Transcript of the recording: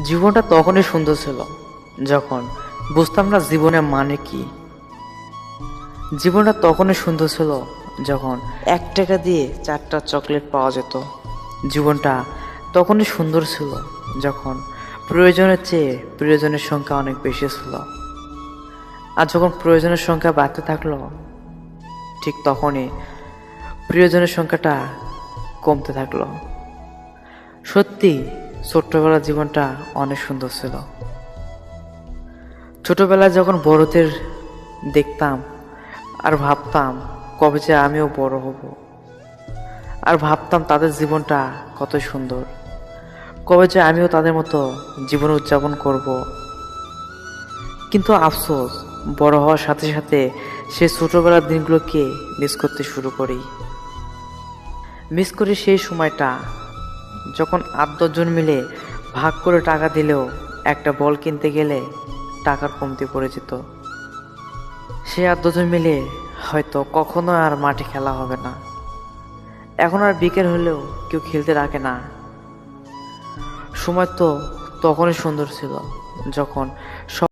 জীবনটা তখনই সুন্দর ছিল যখন বুঝতাম না জীবনের মানে কি। জীবনটা তখনই সুন্দর ছিল যখন 1 টাকা দিয়ে 4টা চকলেট পাওয়া যেত। জীবনটা তখনই সুন্দর ছিল যখন প্রয়োজনের চেয়ে প্রিয়জনের সংখ্যা অনেক বেশি ছিল। আর যখন প্রয়োজনের সংখ্যা বাড়তে থাকলো, ঠিক তখনই প্রিয়জনের সংখ্যাটা কমতে থাকলো। সত্যি ছোট্টবেলার জীবনটা অনেক সুন্দর ছিল। ছোটবেলায় যখন বড়দের দেখতাম আর ভাবতাম কবে যে আমিও বড় হব, আর ভাবতাম তাদের জীবনটা কত সুন্দর, কবে যে আমিও তাদের মতো জীবন উদযাপন করব। কিন্তু আফসোস, বড় হওয়ার সাথে সাথে সে ছোটবেলার দিনগুলোকে মিস করতে শুরু করি। মিস করি সেই সময়টা যখন 8-10 জন মিলে ভাগ করে টাকা দিলেও একটা বল কিনতে গেলে টাকার কমতি পড়ে যেত। সে 8-10 জন মিলে হয়তো কখনো আর মাঠে খেলা হবে না। এখন আর বিকেল হলেও কেউ খেলতে ডাকে না। সময় তো তখনই সুন্দর ছিল যখন